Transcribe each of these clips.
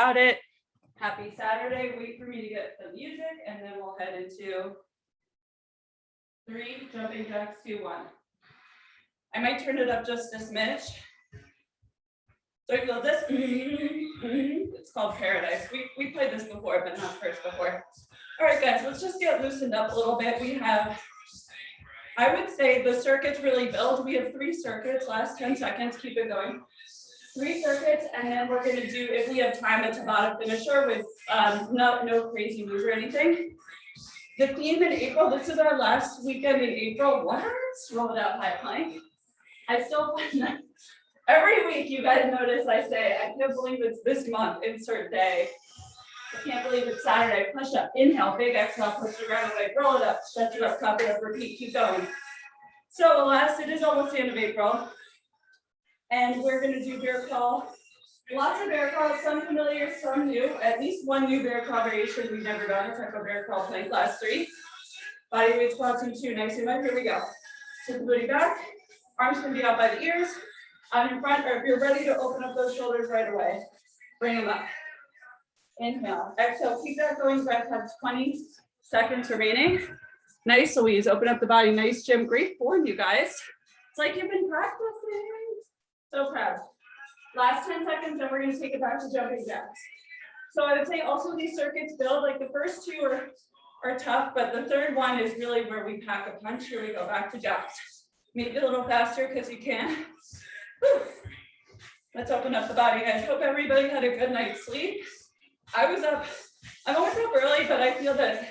about it. Happy Saturday. Wait for me to get the music and then we'll head into 3 jumping jacks, 2, 1. I might turn it up just a smidge. So I feel this, it's called Paradise. We played this before, but not first before. All right, guys, let's just get loosened up a little bit. We have, I would say the circuits really build. We have 3 circuits, last 10 seconds, keep it going. 3 circuits, and then we're gonna do, if we have time, a Tabata finisher with no crazy moves or anything. The theme in April, this is our last weekend in April. What? Roll it out high plank. I still find that every week you guys notice I say, I can't believe it's this month, insert day. I can't believe it's Saturday. Push up, inhale, big exhale, push the ground away, roll it up, stretch it up, cup it up, repeat, keep going. So it is almost the end of April. And we're gonna do bear crawl. Lots of bear crawls, some familiar, some new. At least one new bear crawl variation we've never done. It's like a bear crawl plank, last 3. Body weight squats in 2, nice and light, here we go. Sit the booty back, arms can be out by the ears, out in front, or if you're ready to open up those shoulders right away, bring them up. Inhale, exhale, keep that going, breath, have 20 seconds remaining. Nice, Louise, open up the body, nice gym, great form, you guys. It's like you've been practicing. So proud. Last 10 seconds, then we're gonna take it back to jumping jacks. So I would say also these circuits build, like the first 2 are tough, but the third one is really where we pack a punch. Here we go, back to jacks. Maybe a little faster because you can. Whew. Let's open up the body, guys. Hope everybody had a good night's sleep. I'm always up early, but I feel that it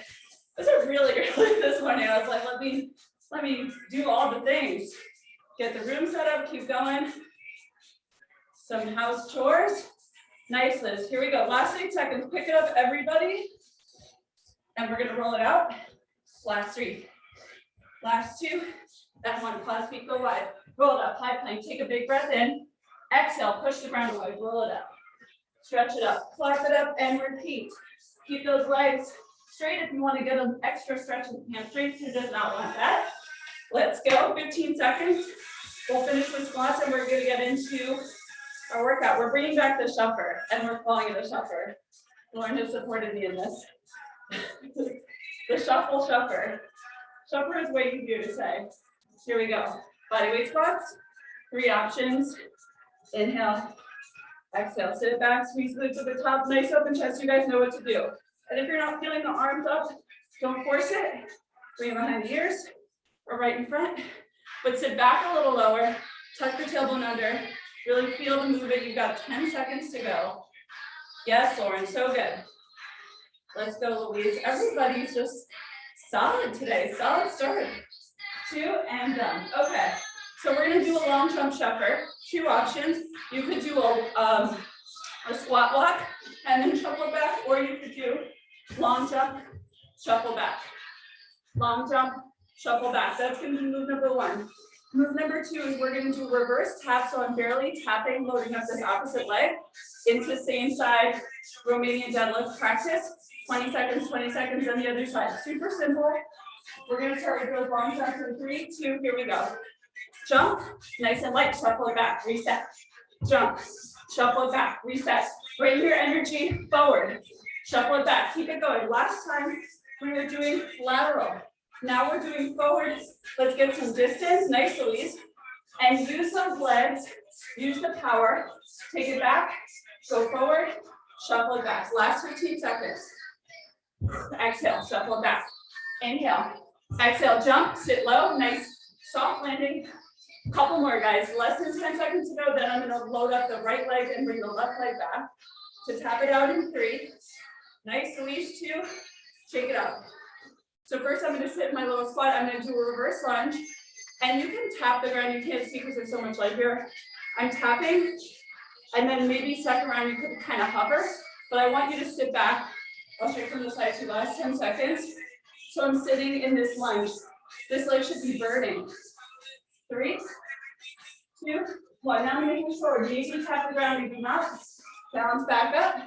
was really early this morning. I was like, let me do all the things. Get the room set up, keep going. Some house chores. Nice, Liz. Here we go. Last 8 seconds. Pick it up, everybody. And we're going to roll it out. Last 3. Last 2. That 1. Pause, feet go wide. Roll it up. High plank. Take a big breath in. Exhale. Push the ground away. Roll it up. Stretch it up. Clap it up and repeat. Keep those legs straight if you want to get an extra stretch in the hamstrings. Who does not want that? Let's go. 15 seconds. We'll finish with squats and we're going to get into our workout. We're bringing back the shuffer and we're calling it a shuffer. Lauren has supported me in this. The shuffle shuffer. Shuffer is way easier to say. Here we go. Body weight squats. 3 options. Inhale. Exhale. Sit it back. Squeeze the glutes at the top. Nice open chest. You guys know what to do. And if you're not feeling the arms up, don't force it. Bring them behind the ears or right in front. But sit back a little lower. Tuck your tailbone under. Really feel the movement. You've got 10 seconds to go. Yes, Lauren, so good. Let's go, Louise. Everybody's just solid today. Solid start. 2 and done. Okay, so we're gonna do a long jump shuffer. 2 options. You could do a squat walk and then shuffle back, or you could do long jump, shuffle back. Long jump, shuffle back. That's gonna be move number 1. Move number 2 is we're going to do reverse tap. So I'm barely tapping, loading up this opposite leg into same side Romanian deadlift practice. 20 seconds, on the other side. Super simple. We're going to start with those long jumps in 3, 2, here we go. Jump, nice and light, shuffle it back, reset. Jump, shuffle it back, reset. Bring your energy forward. Shuffle it back, keep it going. Last time we were doing lateral. Now we're doing forward. Let's get some distance. Nice, Louise. And use those legs. Use the power. Take it back. Go forward. Shuffle it back. Last 15 seconds. Exhale. Shuffle it back. Inhale. Exhale. Jump. Sit low. Nice. Soft landing. Couple more, guys. Less than 10 seconds to go. Then I'm going to load up the right leg and bring the left leg back. To tap it out in 3. Nice, Louise. 2. Shake it up. So first I'm going to sit in my little squat. I'm going to do a reverse lunge. And you can tap the ground. You can't see because there's so much light here. I'm tapping. And then maybe second round you could kind of hover. But I want you to sit back. I'll show you from the side too. Last 10 seconds. So I'm sitting in this lunge. This leg should be burning. 3, 2, 1. Now I'm making sure. Maybe you tap the ground, maybe not. Balance back up.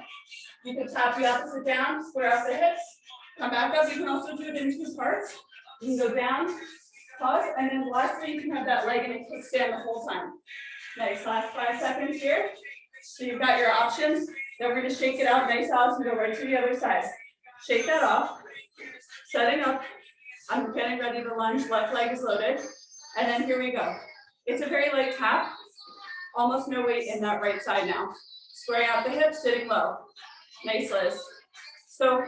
You can tap the opposite down. Square out the hips. Come back up. You can also do it in 2 parts. You can go down, pause, and then lastly, you can have that leg in a kickstand the whole time. Nice. Last 5 seconds here. So you've got your options. Then we're gonna shake it out, nice Alex, and go right to the other side. Shake that off, setting up. I'm getting ready to lunge, left leg is loaded. And then here we go. It's a very light tap, almost no weight in that right side now. Squaring out the hips, sitting low. Nice, Liz. So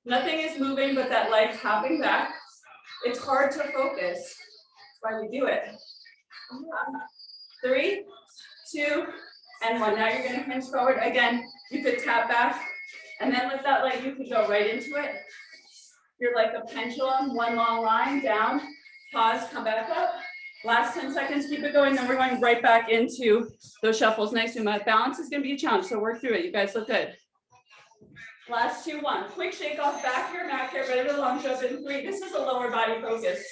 nothing is moving but that leg tapping back. It's hard to focus. That's why we do it. 3, 2, and 1. Now you're gonna hinge forward. Again, you could tap back, and then with that leg, you could go right into it. You're like a pendulum, one long line, down, pause, come back up. Last 10 seconds, keep it going, then we're going right back into those shuffles. Nice, Uma. Balance is gonna be a challenge, so work through it. You guys look good. Last 2, 1. Quick shake off back your mat, get ready to lunge up in 3. This is a lower body focus.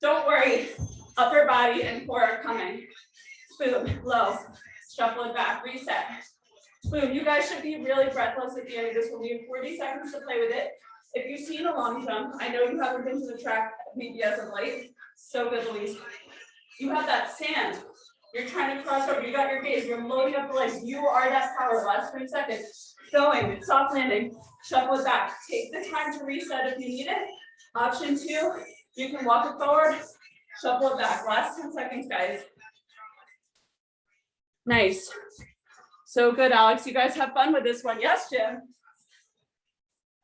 Don't worry, upper body and core are coming. Boom, low, shuffle it back, reset. Boom, you guys should be really breathless at the end of this. We'll need 40 seconds to play with it. If you've seen a long jump, I know you haven't been to the track maybe as of late. So good, Louise. You have that sand. You're trying to cross over. You got your gaze. You're loading up the legs. You are that power. Last 3 seconds. Going. Soft landing. Shuffle it back. Take the time to reset if you need it. Option 2, you can walk it forward. Shuffle it back. Last 10 seconds, guys. Nice. So good, Alex. You guys have fun with this one. Yes, Jim?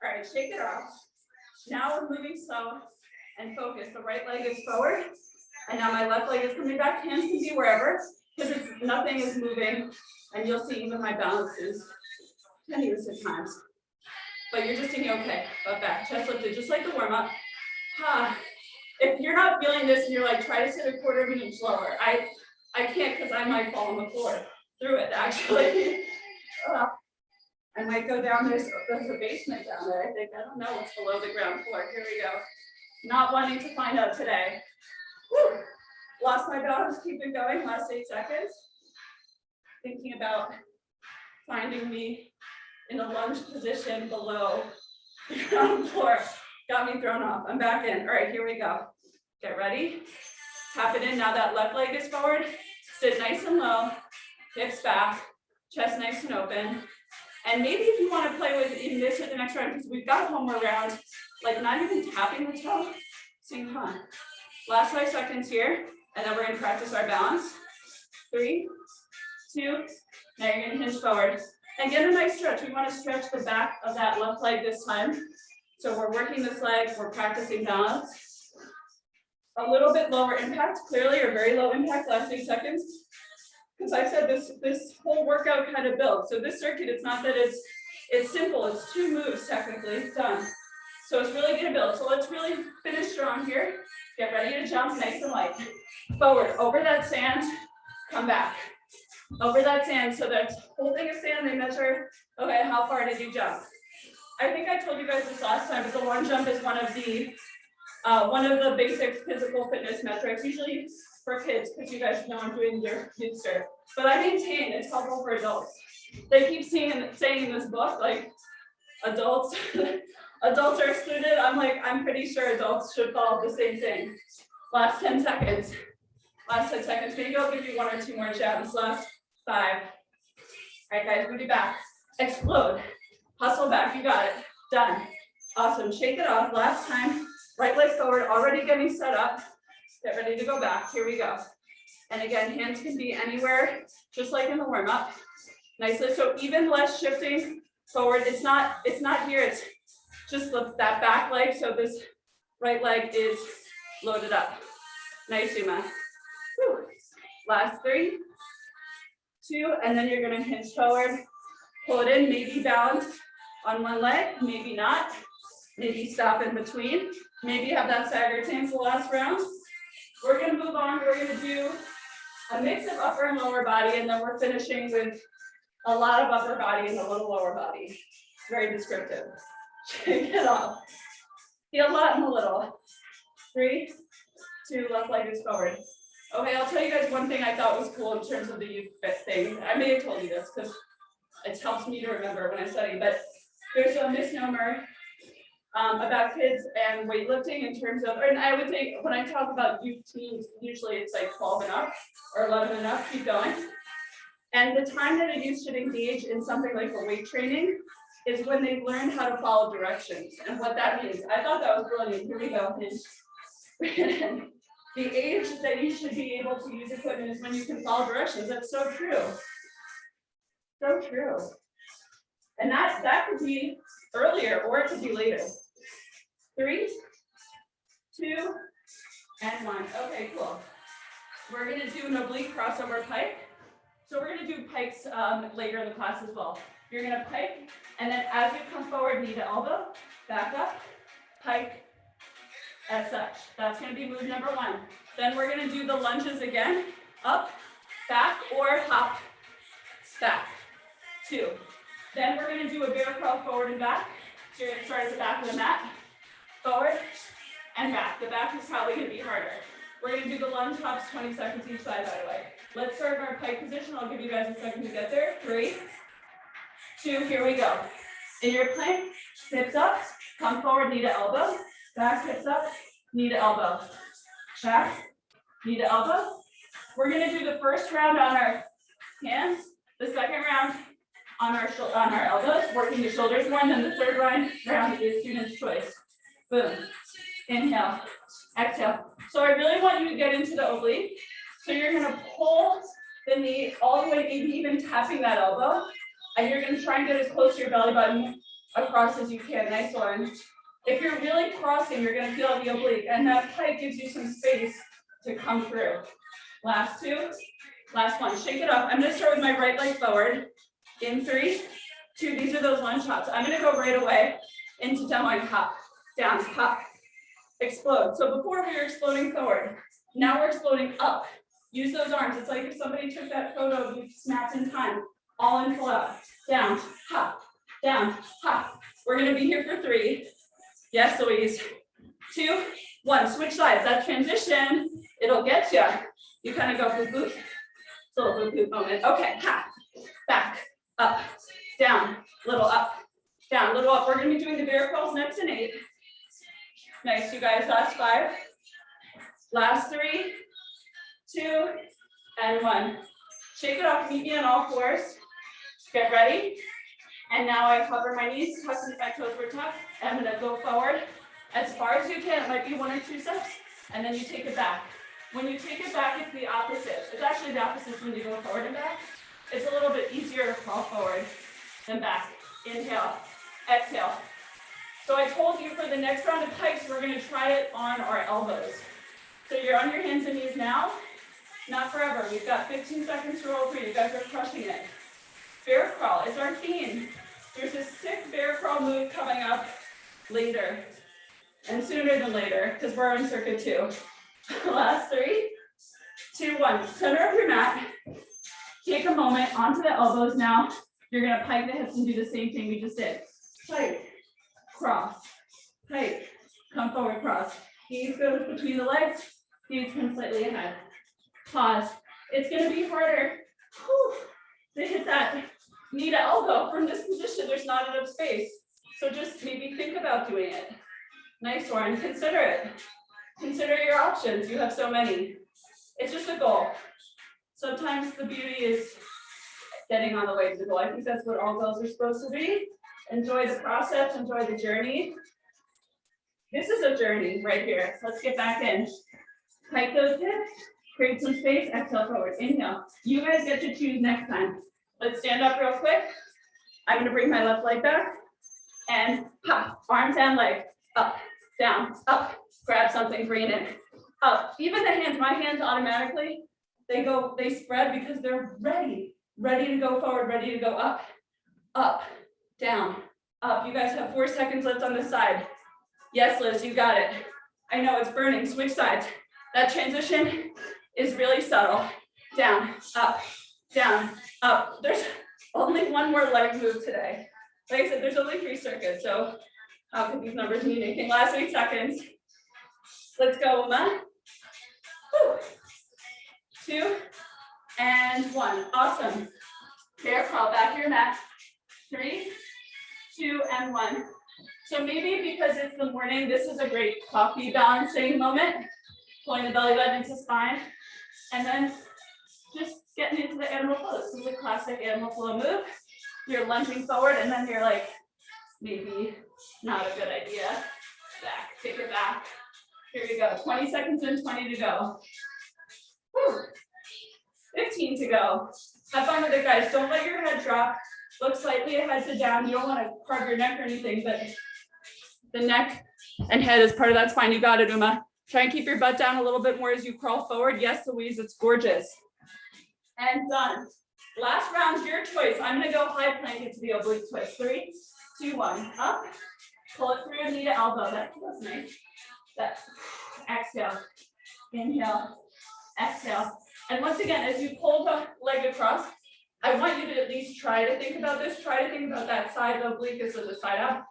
All right, shake it off. Now we're moving slow and focus. The right leg is forward, and now my left leg is coming back. Hands can be wherever, because nothing is moving, and you'll see even my balance is tenuous at times. But you're just doing okay. Butt back, chest lifted, just like the warm up. If you're not feeling this and you're like, try to sit a quarter of an inch lower. I can't, because I might fall on the floor through it actually. I might go down, there's a basement down there, I think. I don't know what's below the ground floor. Here we go. Not wanting to find out today. Whew. Lost my balance, keep it going, last 8 seconds. Thinking about finding me in a lunge position below the ground floor. Got me thrown off, I'm back in. All right, here we go. Get ready, tap it in. Now that left leg is forward, sit nice and low, hips back, chest nice and open. And maybe if you want to play with even this or the next round, because we've got one more round, like not even tapping the toe. So come on. Last 5 seconds here, and then we're going to practice our balance. 3, 2, now you're going to hinge forward. And get a nice stretch. We want to stretch the back of that left leg this time. So we're working this leg, we're practicing balance. A little bit lower impact, clearly, or very low impact, last 8 seconds. Because I said this whole workout kind of builds. So this circuit, it's not that it's simple, it's 2 moves technically done. So it's really gonna build. So let's really finish strong here. Get ready to jump nice and light. Forward, over that sand, come back. Over that sand, so that's holding a sand, they measure, okay, how far did you jump? I think I told you guys this last time, but the long jump is one of the basic physical fitness metrics, usually for kids, because you guys know I'm doing your kids cert. But I maintain it's helpful for adults. They keep saying in this book, like adults are excluded. I'm like, I'm pretty sure adults should follow the same thing. Last 10 seconds. Last 10 seconds. Maybe I'll give you 1 or 2 more jabs. Last 5. All right, guys, booty back. Explode. Hustle back. You got it. Done. Awesome. Shake it off. Last time. Right leg forward. Already getting set up. Get ready to go back. Here we go. And again, hands can be anywhere, just like in the warm up. Nicely. So even less shifting forward. It's not here. It's just that back leg. So this right leg is loaded up. Nice, Uma. Whew. Last 3, 2, and then you're going to hinge forward. Pull it in. Maybe balance on one leg. Maybe not. Maybe stop in between. Maybe have that stagger stance the last round. We're going to move on. We're going to do a mix of upper and lower body, and then we're finishing with a lot of upper body and a little lower body. It's very descriptive. Shake it off. Feel a lot and a little. 3, 2, left leg is forward. Okay, I'll tell you guys one thing I thought was cool in terms of the youth fit thing. I may have told you this because it helps me to remember when I study, but there's a misnomer about kids and weightlifting in terms of, and I would say when I talk about youth teams, usually it's like 12 and up or 11 and up, keep going. And the time that a youth should engage in something like a weight training is when they learn how to follow directions and what that means. I thought that was brilliant. Here we go. The age that you should be able to use equipment is when you can follow directions. That's so true. So true. And that could be earlier or it could be later. 3, 2, and 1. Okay, cool. We're going to do an oblique crossover pike. So we're going to do pikes later in the class as well. You're going to pike, and then as you come forward, knee to elbow, back up, pike, as such. That's going to be move number 1. Then we're going to do the lunges again, up, back, or hop, back. 2. Then we're going to do a bear crawl forward and back. So you're going to start at the back of the mat, forward and back. The back is probably going to be harder. We're going to do the lunge hops, 20 seconds each side, by the way. Let's start in our pike position. I'll give you guys a second to get there. 3, 2, here we go. In your plank, hips up, come forward, knee to elbow, back, hips up, knee to elbow, back, knee to elbow. We're going to do the first round on our hands, the second round on our elbows, working the shoulders more, and then the third round is student's choice. Boom. Inhale, exhale. So I really want you to get into the oblique. So you're going to pull the knee all the way, maybe even tapping that elbow. And you're going to try and get as close to your belly button across as you can. Nice one. If you're really crossing, you're going to feel the oblique. And that pike gives you some space to come through. Last 2. Last 1. Shake it up. I'm going to start with my right leg forward. In 3, 2. These are those lunge hops. I'm going to go right away into demoing hop. Down, hop. Explode. So before we were exploding forward. Now we're exploding up. Use those arms. It's like if somebody took that photo of you snapped in time. All in, pull out. Down, hop, down, hop. We're going to be here for 3. Yes, Louise. 2, 1. Switch sides. That transition, it'll get you. You kind of go boop, boop. It's a little boop, boop moment. Okay, hop, back, up, down, little up, down, little up. We're going to be doing the bear crawls next in 8. Nice, you guys. Last 5. Last 3, 2, and 1. Shake it off. Meet me on all fours. Get ready. And now I cover my knees, tuck my toes were tucked. I'm going to go forward as far as you can. It might be 1 or 2 steps. And then you take it back. When you take it back, it's the opposite. It's actually the opposite when you go forward and back. It's a little bit easier to crawl forward than back. Inhale, exhale. So I told you for the next round of pikes, we're going to try it on our elbows. So you're on your hands and knees now. Not forever. We've got 15 seconds to roll through. You guys are crushing it. Bear crawl is our theme. There's a sick bear crawl move coming up later. And sooner than later, because we're on circuit 2. Last 3, 2, 1. Center of your mat. Take a moment onto the elbows now. You're going to pike the hips and do the same thing we just did. Pike, cross, pike, come forward, cross. Knees go between the legs. Knees come slightly ahead. Pause. It's going to be harder to hit that knee to elbow from this position. There's not enough space. So just maybe think about doing it. Nice one. Consider it. Consider your options. You have so many. It's just a goal. Sometimes the beauty is getting on the way to the goal. I think that's what all goals are supposed to be. Enjoy the process. Enjoy the journey. This is a journey right here. Let's get back in. Pike those hips. Create some space. Exhale forward. Inhale. You guys get to choose next time. Let's stand up real quick. I'm going to bring my left leg back. And pop. Arms and legs. Up, down, up. Grab something, bring it in. Up. Even the hands, my hands automatically, they spread because they're ready to go forward, ready to go up, up, down, up. You guys have 4 seconds left on this side. Yes, Liz, you got it. I know it's burning. Switch sides. That transition is really subtle. Down, up, There's only 1 more leg move today. Like I said, there's only 3 circuits, so how could these numbers mean anything? Last 8 seconds. Let's go, Uma. 2 and 1. Awesome. Bear crawl back to your mat. 3, 2, and 1. So maybe because it's the morning, this is a great coffee balancing moment. Pulling the belly button into spine. And then just getting into the animal flow. This is a classic animal flow move. You're lunging forward and then you're like, maybe not a good idea. Back, take it back. Here you go, 20 seconds in, 20 to go. Whew. 15 to go. Have fun with it, guys. Don't let your head drop. Look slightly ahead to down. You don't want to carve your neck or anything, but the neck and head is part of that's fine. You got it, Uma. Try and keep your butt down a little bit more as you crawl forward. Yes, Louise, it's gorgeous. And done. Last round's your choice. I'm gonna go high plank into the oblique twist. 3, 2, 1. Up. Pull it through knee to elbow. That feels nice. That. Exhale. Inhale. Exhale. And once again, as you pull the leg across, I want you to at least try to think about this. Try to think about that side oblique as the side up.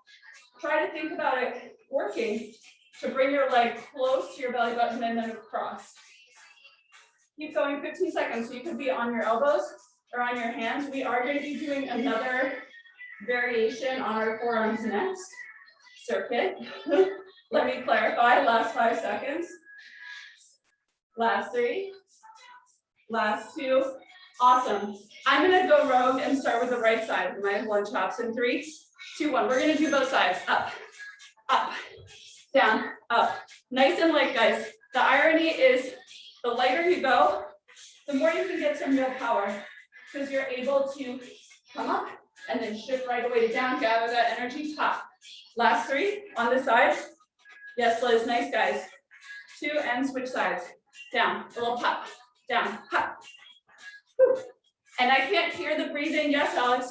Try to think about it working to bring your leg close to your belly button and then across. Keep going 15 seconds. So you could be on your elbows or on your hands. We are going to be doing another variation on our forearms next. Circuit. Let me clarify. Last 5 seconds. Last 3. Last 2. Awesome. I'm going to go rogue and start with the right side of my lunge hops in 3, 2, 1. We're going to do both sides. Up, up, down, up. Nice and light, guys. The irony is the lighter you go, the more you can get some real power because you're able to come up and then shift right away to down, gather that energy, top. Last 3 on this side. Yes, Liz, nice, guys. 2 and switch sides. Down, a little pop, down, pop. Whew. And I can't hear the breathing. Yes, Alex,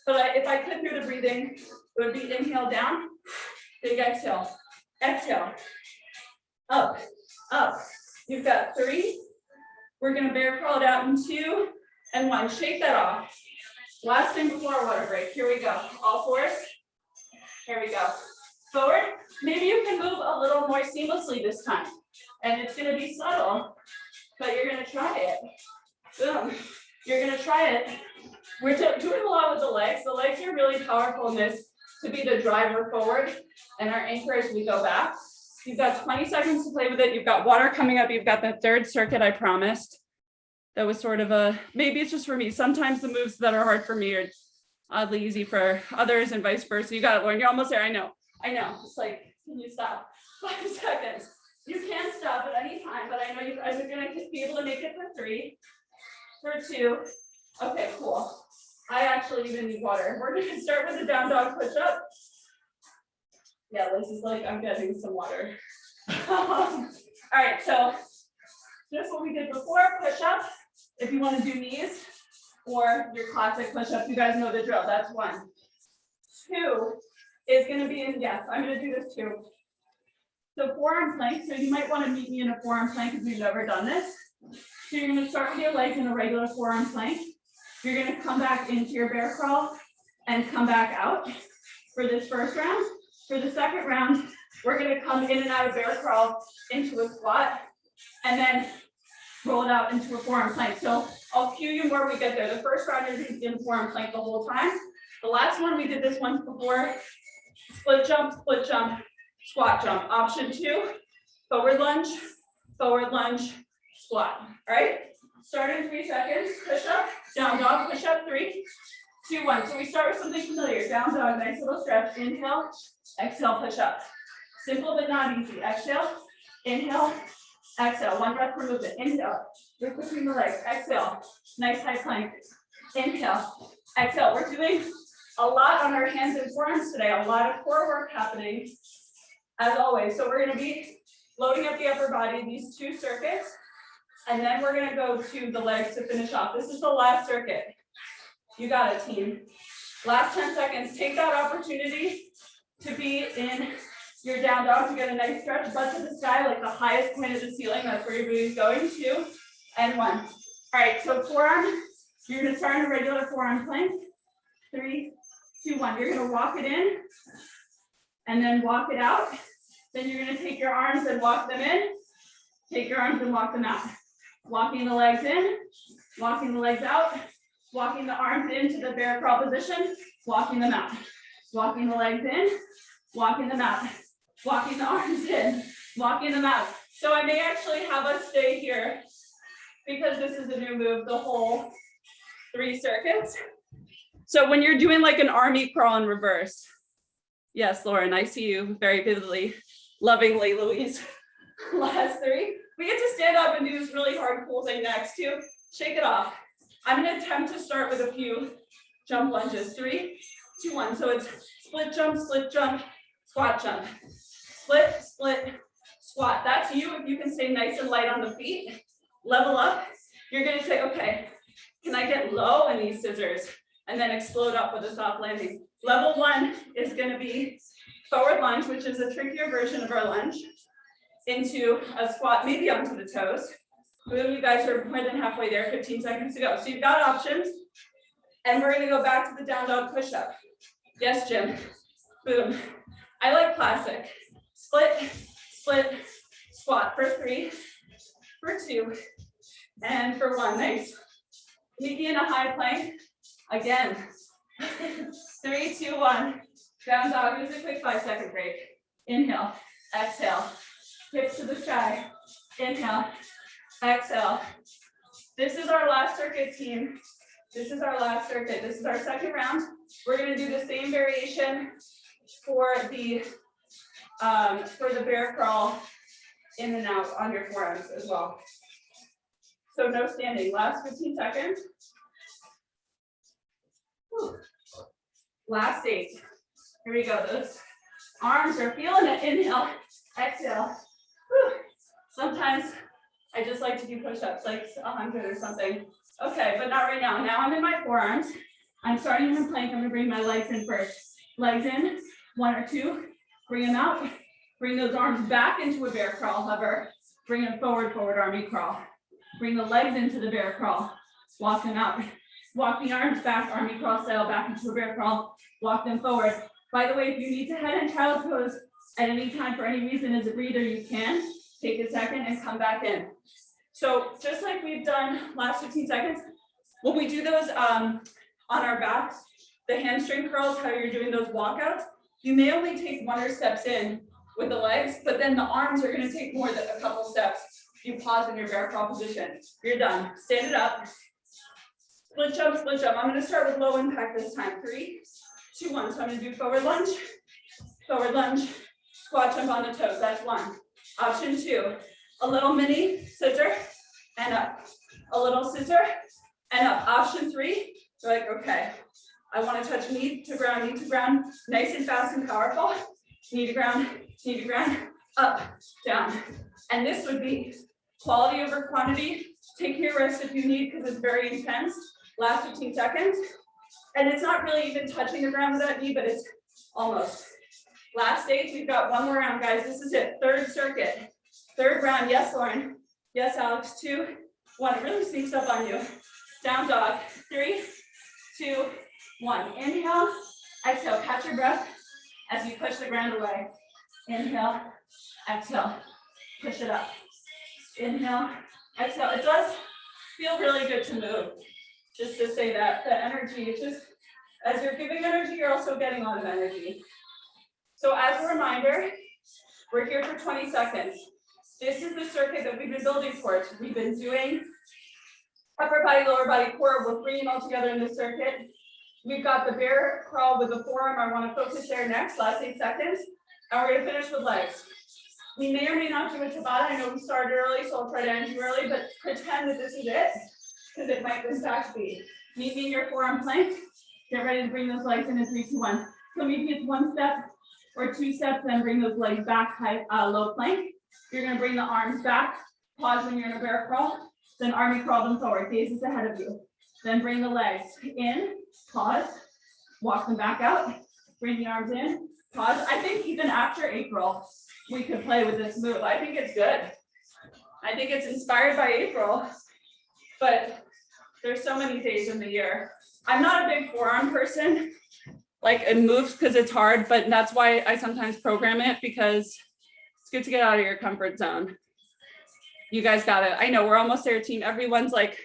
but if I could hear the breathing, it would be inhale down, big exhale, exhale, up, up. You've got 3. We're gonna bear crawl it out in 2 and 1. Shake that off. Last thing before our water break. Here we go. All fours. Here we go. Forward. Maybe you can move a little more seamlessly this time. And it's gonna be subtle, but you're gonna try it. Boom. You're gonna try it. We're doing a lot with the legs. The legs are really powerful in this to be the driver forward and our anchor as we go back. You've got 20 seconds to play with it. You've got water coming up. You've got the third circuit I promised. That was sort of a, maybe it's just for me. Sometimes the moves that are hard for me are oddly easy for others and vice versa. You got it, Lauren. You're almost there. I know. It's like, can you stop? 5 seconds. You can stop at any time, but I know you guys are gonna be able to make it for 3, for 2. Okay, cool. I actually even need water. We're gonna start with the down dog push-up. Yeah, Liz is like, I'm getting some water. All right, so just what we did before, push-up. If you wanna do knees or your classic push-up, you guys know the drill, that's 1. 2 is gonna be in, yes, I'm gonna do this too. So forearm plank, so you might wanna meet me in a forearm plank because we've never done this. So you're gonna start with your legs in a regular forearm plank. You're gonna come back into your bear crawl and come back out for this first round. For the second round, we're gonna come in and out of bear crawl into a squat and then roll it out into a forearm plank. So I'll cue you where we get there. The first round is in forearm plank the whole time. The last one, we did this once before. Split jump, squat jump. Option 2, forward lunge, squat. All right, start in 3 seconds. Push up, down dog, push up, 3, 2, 1. So we start with something familiar. Down dog, nice little stretch. Inhale, exhale, push up. Simple but not easy. Exhale, inhale, exhale. 1 breath per movement. Inhale, look between the legs. Exhale, nice high plank. Inhale, exhale. We're doing a lot on our hands and forearms today. A lot of core work happening, as always. So we're going to be loading up the upper body, these 2 circuits. And then we're gonna go to the legs to finish off. This is the last circuit. You got it, team. Last 10 seconds. Take that opportunity to be in your down dog to get a nice stretch, butt to the sky, like the highest point of the ceiling. That's where your booty's going. 2 and 1. All right, so forearm, you're gonna start in a regular forearm plank. 3, 2, 1. You're gonna walk it in and then walk it out. Then you're gonna take your arms and walk them in. Take your arms and walk them out. Walking the legs in, walking the legs out, walking the arms into the bear crawl position, walking them out. Walking the legs in, walking them out. Walking the arms in, walking them out. So I may actually have us stay here because this is a new move, the whole 3 circuits. So when you're doing like an army crawl in reverse, yes, Lauren, I see you very vividly, lovingly, Louise. Last 3. We get to stand up and do this really hard, cool thing next too. Shake it off. I'm going to attempt to start with a few jump lunges. 3, 2, 1. So it's split, jump, squat, jump. Split, split, squat. That's you. If you can stay nice and light on the feet, level up. You're going to say, okay, can I get low in these scissors? And then explode up with a soft landing. Level 1 is going to be forward lunge, which is a trickier version of our lunge, into a squat, maybe onto the toes. Boom, you guys are more than halfway there, 15 seconds to go. So you've got options. And we're going to go back to the down dog push-up. Yes, Jim. Boom. I like classic. Split, split, squat for 3, for 2, and for 1. Nice. Maybe in a high plank. Again. 3, 2, 1. Down dog. Here's a quick 5-second break. Inhale, exhale. Hips to the sky. Inhale, exhale. This is our last circuit, team. This is our last circuit. This is our second round. We're going to do the same variation for the bear crawl in and out on your forearms as well. So no standing. Last 15 seconds. Whew. Last 8. Here we go. Those arms are feeling it. Inhale, exhale. Whew. Sometimes I just like to do push-ups, like 100 or something. Okay, but not right now. Now I'm in my forearms. I'm starting in the plank. I'm going to bring my legs in first. Legs in, 1 or 2. Bring them out. Bring those arms back into a bear crawl, hover. Bring them forward, forward army crawl. Bring the legs into the bear crawl. Walk them out. Walk the arms back, army crawl style, back into a bear crawl. Walk them forward. By the way, if you need to head in child's pose at any time for any reason as a breather, you can. Take a second and come back in. So just like we've done last 15 seconds, when we do those on our backs, the hamstring curls, how you're doing those walkouts, you may only take 1 or 2 steps in with the legs, but then the arms are going to take more than a couple steps. You pause in your bear crawl position. You're done. Stand it up. Split jump, split jump. I'm going to start with low impact this time. 3, 2, 1. So I'm going to do forward lunge, squat jump on the toes. That's 1. Option 2, a little mini scissor and up. A little scissor and up. Option 3, you're like, okay, I want to touch knee to ground, nice and fast and powerful. Knee to ground, up, down. And this would be quality over quantity. Take your rest if you need because it's very intense. Last 15 seconds. And it's not really even touching the ground with that knee, but it's almost. Last 8, we've got 1 more round, guys. This is it, 3rd circuit. 3rd round, yes, Lauren. Yes, Alex, 2, 1. It really sneaks up on you. Down dog, 3, 2, 1. Inhale, exhale, catch your breath as you push the ground away. Inhale, exhale, push it up. Inhale, exhale. It does feel really good to move. Just to say that, the energy, it's just, as you're giving energy, you're also getting a lot of energy. So as a reminder, we're here for 20 seconds. This is the circuit that we've been building towards. We've been doing upper body, lower body, core. We're bringing all together in this circuit. We've got the bear crawl with the forearm. I want to focus there next, last 8 seconds. And we're going to finish with legs. We may or may not do a Tabata. I know we started early, so I'll try to end you early, but pretend that this is it, because it might in fact be. Meet me in your forearm plank. Get ready to bring those legs in 3, 2, 1. So maybe it's 1 step or 2 steps, then bring those legs back, high, low plank. You're going to bring the arms back, pause when you're in a bear crawl, then army crawl them forward, gazes ahead of you. Then bring the legs in, pause, walk them back out, bring the arms in, pause. I think even after April, we could play with this move. I think it's good. I think it's inspired by April, but there's so many days in the year. I'm not a big forearm person. Like it moves because it's hard, but that's why I sometimes program it, because it's good to get out of your comfort zone. You guys got it. I know we're almost there, team. Everyone's like,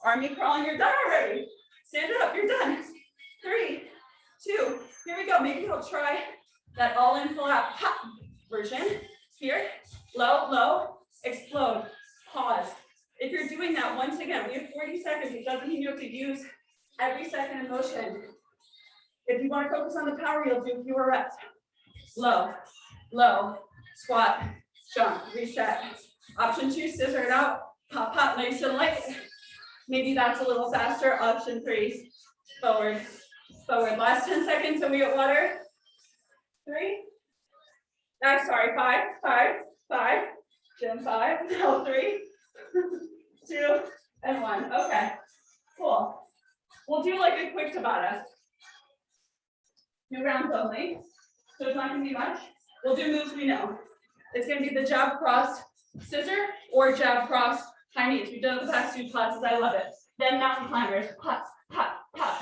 army crawling, you're done already. Stand it up, you're done. 3, 2, here we go. Maybe we'll try that all in flat version. Here, low, low, explode, pause, If you're doing that, once again, we have 40 seconds. It doesn't mean you have to use every second in motion. If you want to focus on the power, you'll do fewer reps. Low, low, squat, jump, reset. Option 2, scissor it out, pop, pop, nice and light. Maybe that's a little faster. Option 3, forward, forward. Last 10 seconds and we get water. 3, sorry, 5, Jim 5, no 3, 2, and 1. Okay, cool. We'll do like a quick Tabata. New rounds only, so it's not gonna be much. We'll do moves we know. It's gonna be the jab, cross, scissor, or jab, cross, high knees. We've done it the past 2 classes, I love it. Then mountain climbers, pop, pop, pop.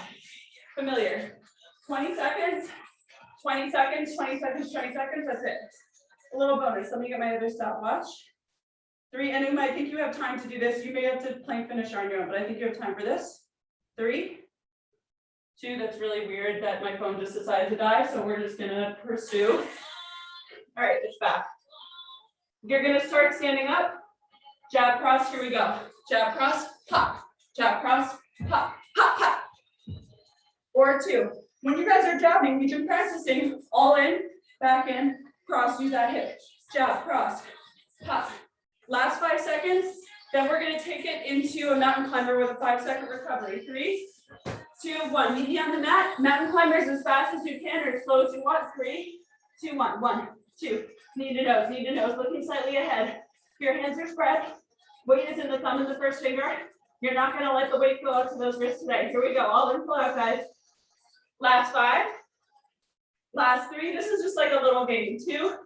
Familiar. 20 seconds, 20 seconds, 20 seconds, 20 seconds, that's it. A little bonus, let me get my other stopwatch. 3, and Uma, I think you have time to do this. You may have to plank finisher on your own, but I think you have time for this. 3, 2, that's really weird that my phone just decided to die, so we're just gonna pursue. All right, it's back. You're gonna start standing up, jab, cross, here we go. Jab, cross, pop, jab, cross, pop, pop, pop. Or 2. When you guys are jabbing, we've been practicing all in, back in, cross, use that hip. Jab, cross, pop. Last 5 seconds, then we're gonna take it into a mountain climber with a 5-second recovery. 3, 2, 1. Meet me on the mat. Mountain climbers as fast as you can or as slow as you want. 3, 2, 1. 1, 2. Knee to nose, looking slightly ahead. Your hands are spread. Weight is in the thumb and the first finger. You're not gonna let the weight go out to those wrists today. Here we go, all in, pull out, guys. Last 5. Last 3. This is just like a little game. 2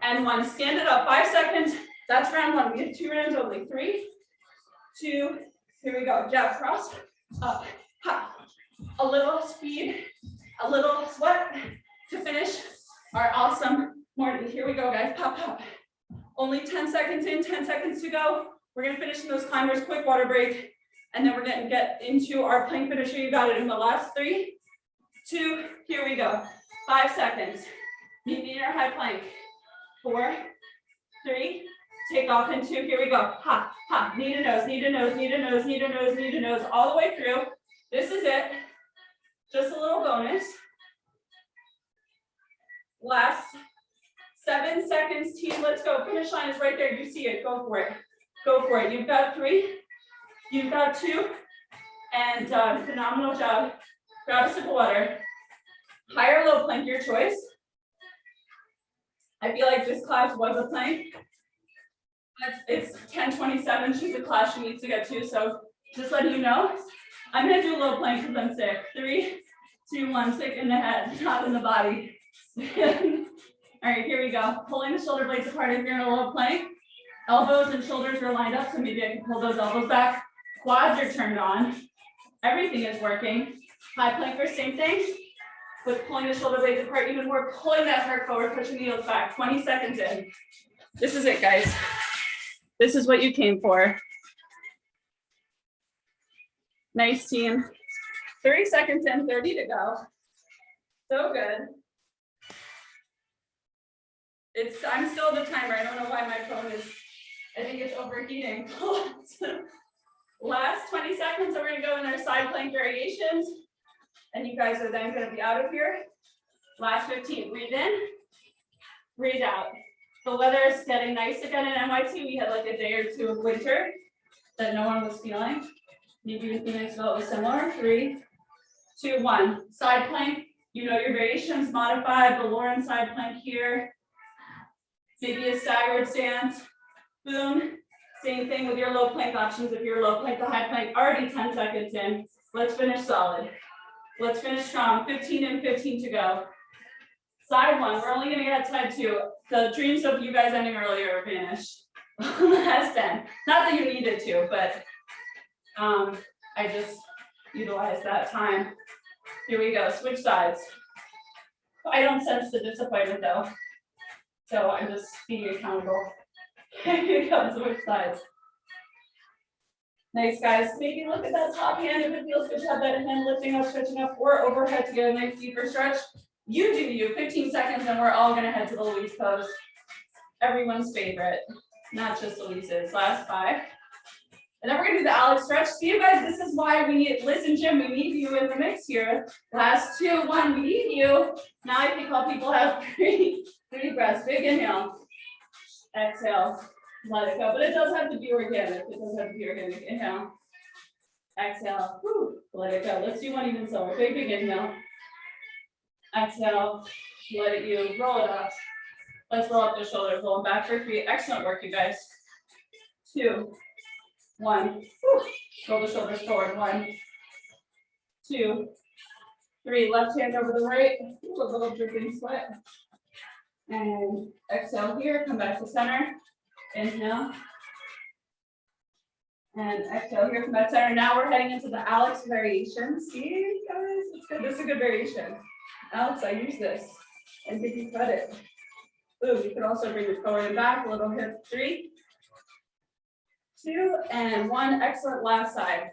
and 1. Stand it up. 5 seconds. That's round 1. We have 2 rounds only. 3, 2. Here we go. Jab, cross, up, hop. A little speed, a little sweat to finish our awesome morning. Here we go, guys. Pop, pop. Only 10 seconds in, 10 seconds to go. We're gonna finish those climbers, quick water break, and then we're gonna get into our plank finisher. You got it in the last 3, 2, here we go. 5 seconds. Meet me in our high plank. 4, 3, take off in 2, here we go. Hop, hop, knee to nose, knee to nose, knee to nose, knee to nose, knee to nose, all the way through. This is it. Just a little bonus. Last 7 seconds, team, let's go. Finish line is right there, you see it, go for it. Go for it. You've got 3, you've got 2, and phenomenal job. Grab a sip of water. High or low plank, your choice. I feel like this class was a plank. It's 10:27, she's a class she needs to get to, so just letting you know. I'm gonna do a low plank because I'm sick. 3, 2, 1, sick in the head, not in the body. All right, here we go. Pulling the shoulder blades apart if you're in a low plank. Elbows and shoulders are lined up, so maybe I can pull those elbows back. Quads are turned on. Everything is working. High plankers, same thing. With pulling the shoulder blades apart, even more, pulling that heart forward, pushing the heels back. 20 seconds in. This is it, guys. This is what you came for. Nice, team. 30 seconds in, 30 to go. So good. I'm still the timer. I don't know why my phone is, I think it's overheating. Last 20 seconds, so we're gonna go in our side plank variations. And you guys are then gonna be out of here. Last 15, breathe in, breathe out. The weather is getting nice again in NYC. We had like a day or 2 of winter that no one was feeling. Maybe in Phoenixville it was similar. 3, 2, 1. Side plank, you know your variations, modified, the Lauren side plank here. Maybe a staggered stance, boom. Same thing with your low plank options. If you're low plank to high plank, already 10 seconds in. Let's finish solid. Let's finish strong, 15 and 15 to go. Side 1, we're only gonna get side 2. The dreams of you guys ending earlier are vanished. Last 10. Not that you needed to, but I just utilized that time. Here we go, switch sides. I don't sense the disappointment though. So I'm just being accountable. Here we go, switch sides. Nice, guys. Maybe look at that top hand if it feels good to have that hand lifting up, stretching up, or overhead to get a nice deeper stretch. You do you, 15 seconds, and we're all gonna head to the Louise pose. Everyone's favorite, not just Louise's. Last 5, And then we're gonna do the Alex stretch. See you guys, this is why we need, listen, Jim, we need you in the mix here. Last 2, 1, we need you. Now I think all people have three breaths. Big inhale. Exhale. Let it go. But it does have to be organic. It does have to be organic. Inhale. Exhale. Whew. Let it go. Let's do one even slower. Big inhale. Exhale. Let it you roll it up. Let's roll up the shoulders. Roll them back for 3. Excellent work, you guys. 2, 1. Whew. Roll the shoulders forward. 1, 2, 3. Left hand over the right. Ooh, a little dripping sweat. And exhale here. Come back to center. Inhale. And exhale here. Come back to center. Now we're heading into the Alex variation. See, guys, it's good. This is a good variation. Alex, I use this. And give you credit. Ooh, you can also bring it forward and back. A little hip. 3, 2, and 1. Excellent. Last side.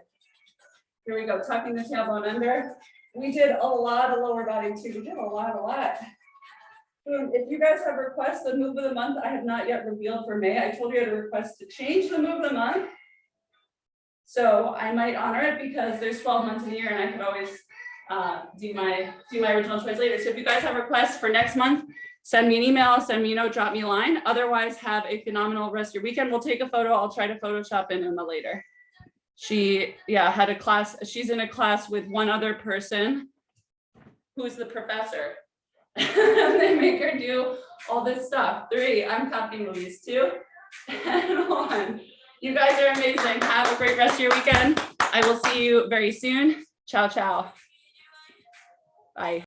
Here we go. Tucking the tailbone under. We did a lot of lower body too. We did a lot. If you guys have requests, the move of the month, I have not yet revealed for May. I told you I had a request to change the move of the month. So I might honor it because there's 12 months in a year and I could always do my original choice later. So if you guys have requests for next month, send me an email, send me a note, drop me a line. Otherwise, have a phenomenal rest of your weekend. We'll take a photo. I'll try to Photoshop in Emma later. She, had a class. She's in a class with one other person who's the professor. They make her do all this stuff. 3, I'm copying Louise. 2, and 1. You guys are amazing. Have a great rest of your weekend. I will see you very soon. Ciao, ciao. Bye.